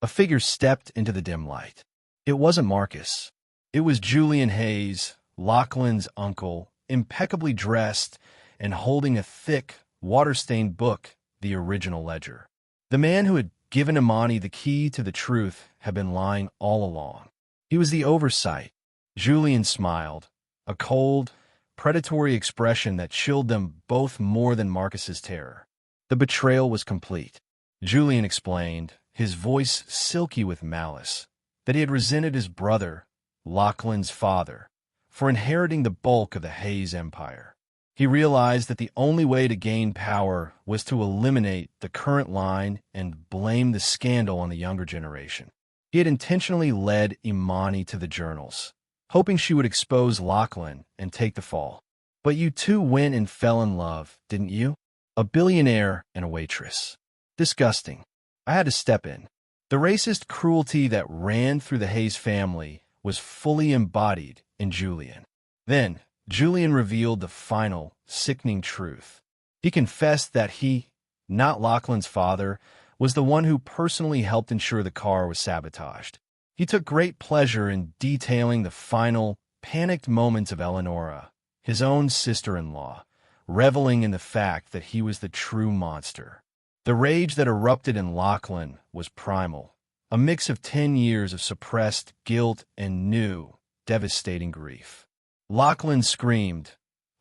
a figure stepped into the dim light. It wasn't Marcus. It was Julian Hayes, Lachlan's uncle, impeccably dressed and holding a thick, water-stained book, the original ledger. The man who had given Imani the key to the truth had been lying all along. He was the oversight. Julian smiled, a cold, predatory expression that chilled them both more than Marcus's terror. The betrayal was complete. Julian explained, his voice silky with malice, that he had resented his brother, Lachlan's father, for inheriting the bulk of the Hayes empire. He realized that the only way to gain power was to eliminate the current line and blame the scandal on the younger generation. He had intentionally led Imani to the journals, hoping she would expose Lachlan and take the fall. But you two went and fell in love, didn't you? A billionaire and a waitress. Disgusting. I had to step in. The racist cruelty that ran through the Hayes family was fully embodied in Julian. Then, Julian revealed the final, sickening truth. He confessed that he, not Lachlan's father, was the one who personally helped ensure the car was sabotaged. He took great pleasure in detailing the final, panicked moments of Eleonora, his own sister-in-law, reveling in the fact that he was the true monster. The rage that erupted in Lachlan was primal, a mix of 10 years of suppressed guilt and new, devastating grief. Lachlan screamed,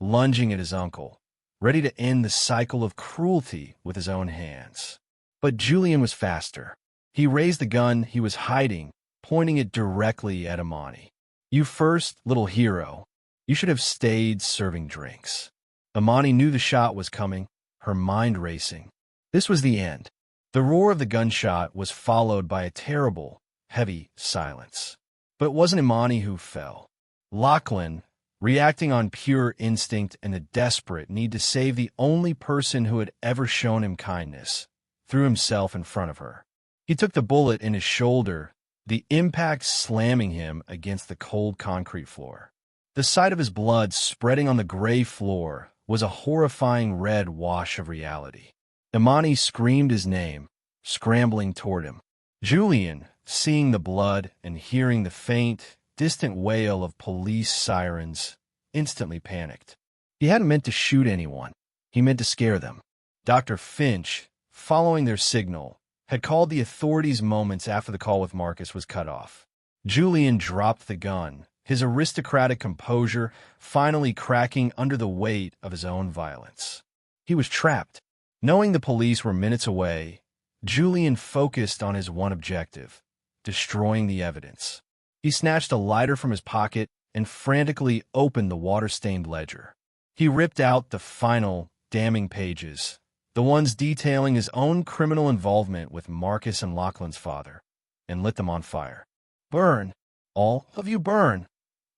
lunging at his uncle, ready to end the cycle of cruelty with his own hands. But Julian was faster. He raised the gun he was hiding, pointing it directly at Imani. You first, little hero. You should have stayed serving drinks. Imani knew the shot was coming, her mind racing. This was the end. The roar of the gunshot was followed by a terrible, heavy silence. But it wasn't Imani who fell. Lachlan, reacting on pure instinct and a desperate need to save the only person who had ever shown him kindness, threw himself in front of her. He took the bullet in his shoulder, the impact slamming him against the cold concrete floor. The sight of his blood spreading on the gray floor was a horrifying red wash of reality. Imani screamed his name, scrambling toward him. Julian, seeing the blood and hearing the faint, distant wail of police sirens, instantly panicked. He hadn't meant to shoot anyone. He meant to scare them. Dr. Finch, following their signal, had called the authorities moments after the call with Marcus was cut off. Julian dropped the gun, his aristocratic composure finally cracking under the weight of his own violence. He was trapped. Knowing the police were minutes away, Julian focused on his one objective, destroying the evidence. He snatched a lighter from his pocket and frantically opened the water-stained ledger. He ripped out the final, damning pages, the ones detailing his own criminal involvement with Marcus and Lachlan's father, and lit them on fire. "Burn! All of you burn!"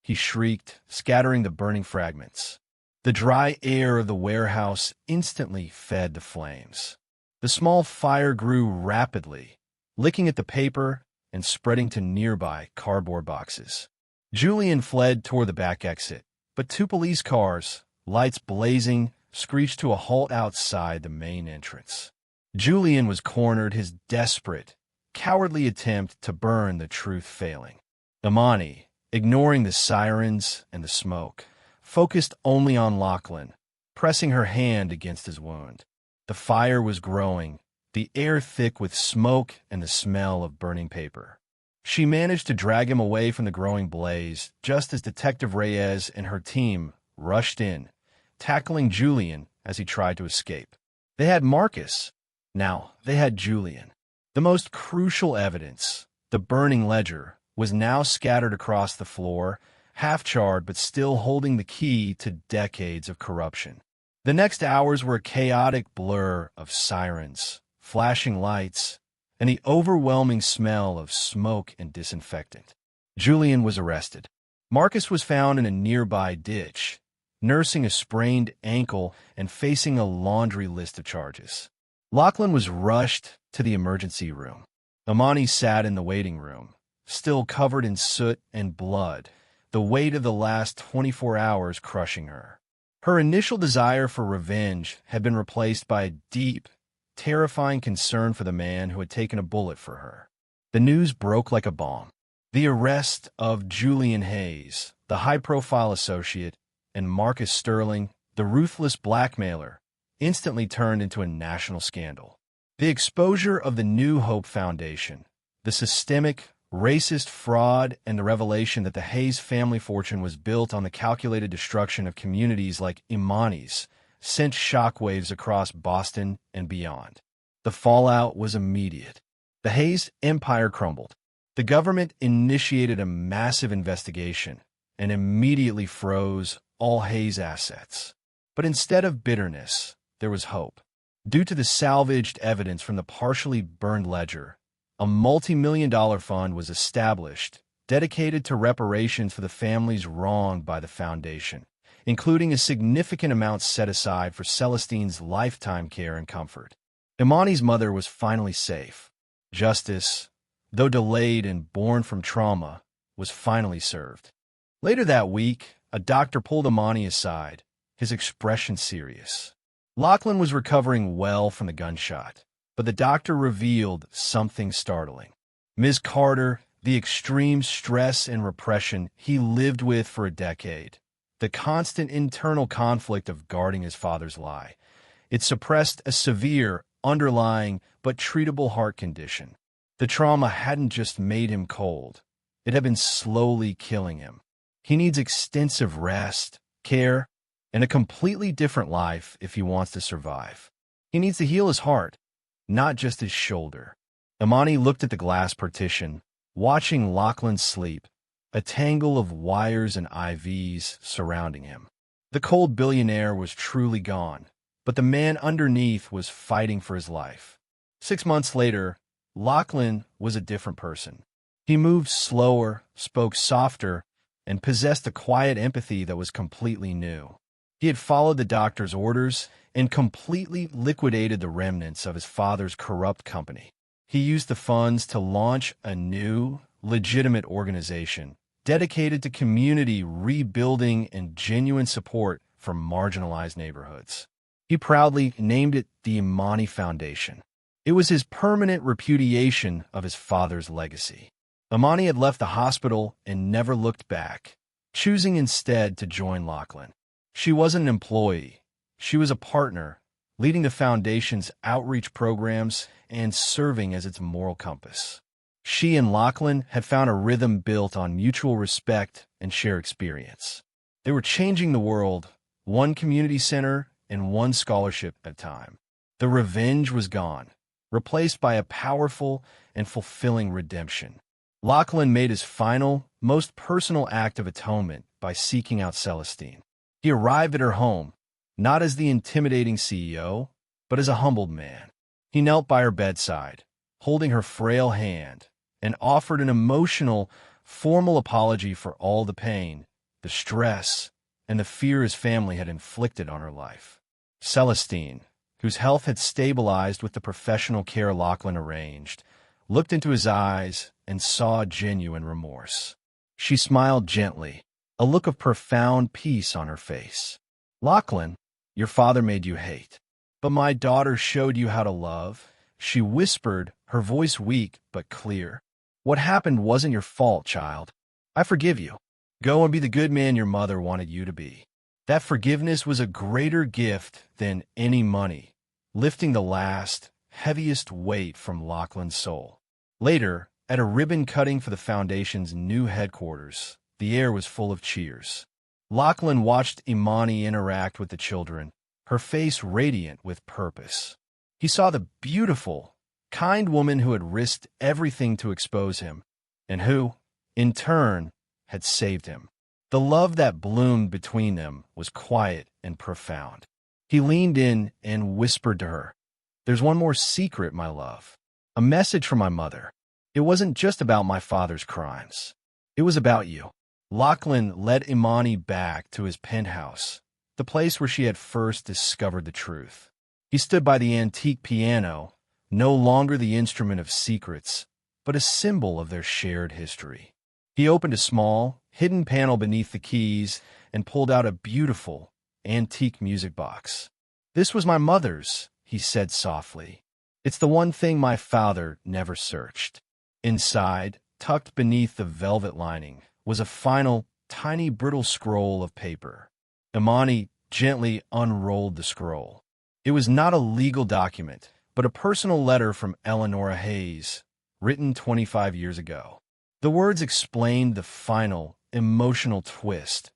he shrieked, scattering the burning fragments. The dry air of the warehouse instantly fed the flames. The small fire grew rapidly, licking at the paper and spreading to nearby cardboard boxes. Julian fled toward the back exit, but two police cars, lights blazing, screeched to a halt outside the main entrance. Julian was cornered, his desperate, cowardly attempt to burn the truth failing. Imani, ignoring the sirens and the smoke, focused only on Lachlan, pressing her hand against his wound. The fire was growing, the air thick with smoke and the smell of burning paper. She managed to drag him away from the growing blaze just as Detective Reyes and her team rushed in, tackling Julian as he tried to escape. They had Marcus. Now they had Julian. The most crucial evidence, the burning ledger, was now scattered across the floor, half-charred but still holding the key to decades of corruption. The next hours were a chaotic blur of sirens, flashing lights, and the overwhelming smell of smoke and disinfectant. Julian was arrested. Marcus was found in a nearby ditch, nursing a sprained ankle and facing a laundry list of charges. Lachlan was rushed to the emergency room. Imani sat in the waiting room, still covered in soot and blood, the weight of the last 24 hours crushing her. Her initial desire for revenge had been replaced by a deep, terrifying concern for the man who had taken a bullet for her. The news broke like a bomb. The arrest of Julian Hayes, the high-profile associate, and Marcus Sterling, the ruthless blackmailer, instantly turned into a national scandal. The exposure of the New Hope Foundation, the systemic, racist fraud, and the revelation that the Hayes family fortune was built on the calculated destruction of communities like Imani's sent shockwaves across Boston and beyond. The fallout was immediate. The Hayes empire crumbled. The government initiated a massive investigation and immediately froze all Hayes assets. But instead of bitterness, there was hope. Due to the salvaged evidence from the partially burned ledger, a multi-million-dollar fund was established dedicated to reparations for the families wronged by the foundation, including a significant amount set aside for Celestine's lifetime care and comfort. Imani's mother was finally safe. Justice, though delayed and born from trauma, was finally served. Later that week, a doctor pulled Imani aside, his expression serious. Lachlan was recovering well from the gunshot, but the doctor revealed something startling. Ms. Carter, the extreme stress and repression he lived with for a decade, the constant internal conflict of guarding his father's lie, it suppressed a severe, underlying, but treatable heart condition. The trauma hadn't just made him cold. It had been slowly killing him. He needs extensive rest, care, and a completely different life if he wants to survive. He needs to heal his heart, not just his shoulder. Imani looked at the glass partition, watching Lachlan sleep, a tangle of wires and IVs surrounding him. The cold billionaire was truly gone, but the man underneath was fighting for his life. 6 months later, Lachlan was a different person. He moved slower, spoke softer, and possessed a quiet empathy that was completely new. He had followed the doctor's orders and completely liquidated the remnants of his father's corrupt company. He used the funds to launch a new, legitimate organization dedicated to community rebuilding and genuine support for marginalized neighborhoods. He proudly named it the Imani Foundation. It was his permanent repudiation of his father's legacy. Imani had left the hospital and never looked back, choosing instead to join Lachlan. She wasn't an employee. She was a partner, leading the foundation's outreach programs and serving as its moral compass. She and Lachlan had found a rhythm built on mutual respect and shared experience. They were changing the world, one community center and one scholarship at a time. The revenge was gone, replaced by a powerful and fulfilling redemption. Lachlan made his final, most personal act of atonement by seeking out Celestine. He arrived at her home, not as the intimidating CEO, but as a humbled man. He knelt by her bedside, holding her frail hand, and offered an emotional, formal apology for all the pain, the stress, and the fear his family had inflicted on her life. Celestine, whose health had stabilized with the professional care Lachlan arranged, looked into his eyes and saw genuine remorse. She smiled gently, a look of profound peace on her face. "Lachlan, your father made you hate, but my daughter showed you how to love," she whispered, her voice weak but clear. "What happened wasn't your fault, child. I forgive you. Go and be the good man your mother wanted you to be." That forgiveness was a greater gift than any money, lifting the last, heaviest weight from Lachlan's soul. Later, at a ribbon cutting for the foundation's new headquarters, the air was full of cheers. Lachlan watched Imani interact with the children, her face radiant with purpose. He saw the beautiful, kind woman who had risked everything to expose him, and who, in turn, had saved him. The love that bloomed between them was quiet and profound. He leaned in and whispered to her, "There's one more secret, my love. A message from my mother. It wasn't just about my father's crimes. It was about you. Lachlan led Imani back to his penthouse, the place where she had first discovered the truth. He stood by the antique piano, no longer the instrument of secrets, but a symbol of their shared history. He opened a small, hidden panel beneath the keys and pulled out a beautiful, antique music box. "This was my mother's," he said softly. "It's the one thing my father never searched." Inside, tucked beneath the velvet lining, was a final, tiny, brittle scroll of paper. Imani gently unrolled the scroll. It was not a legal document, but a personal letter from Eleanora Hayes, written 25 years ago. The words explained the final, emotional twist.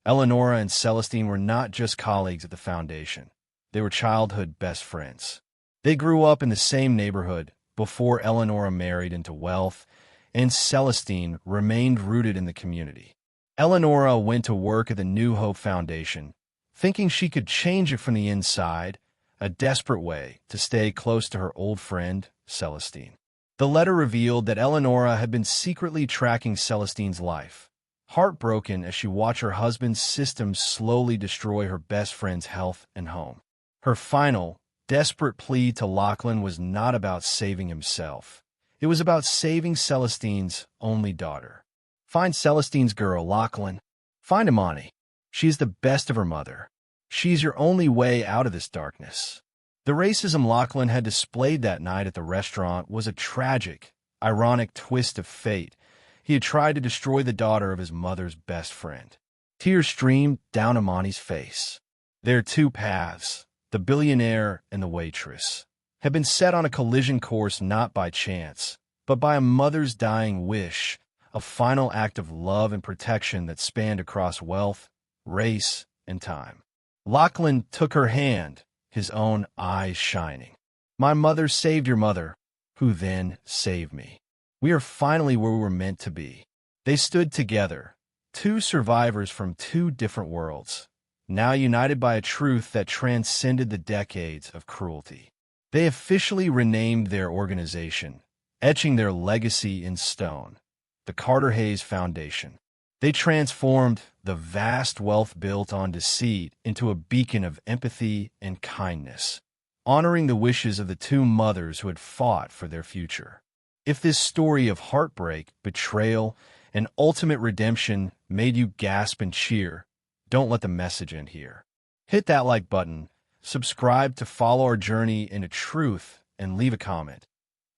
Eleanora and Celestine were not just colleagues at the foundation. They were childhood best friends. They grew up in the same neighborhood before Eleanora married into wealth, and Celestine remained rooted in the community. Eleanora went to work at the New Hope Foundation, thinking she could change it from the inside, a desperate way to stay close to her old friend, Celestine. The letter revealed that Eleanora had been secretly tracking Celestine's life, heartbroken as she watched her husband's systems slowly destroy her best friend's health and home. Her final, desperate plea to Lachlan was not about saving himself. It was about saving Celestine's only daughter. "Find Celestine's girl, Lachlan. Find Imani. She's the best of her mother. She's your only way out of this darkness." The racism Lachlan had displayed that night at the restaurant was a tragic, ironic twist of fate. He had tried to destroy the daughter of his mother's best friend. Tears streamed down Imani's face. Their two paths, the billionaire and the waitress, had been set on a collision course not by chance, but by a mother's dying wish, a final act of love and protection that spanned across wealth, race, and time. Lachlan took her hand, his own eyes shining. "My mother saved your mother, who then saved me. We are finally where we were meant to be." They stood together, two survivors from two different worlds, now united by a truth that transcended the decades of cruelty. They officially renamed their organization, etching their legacy in stone, the Carter Hayes Foundation. They transformed the vast wealth built on deceit into a beacon of empathy and kindness, honoring the wishes of the two mothers who had fought for their future. If this story of heartbreak, betrayal, and ultimate redemption made you gasp and cheer, don't let the message end here. Hit that like button, subscribe to follow our journey into truth, and leave a comment.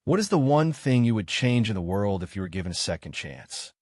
What is the one thing you would change in the world if you were given a second chance?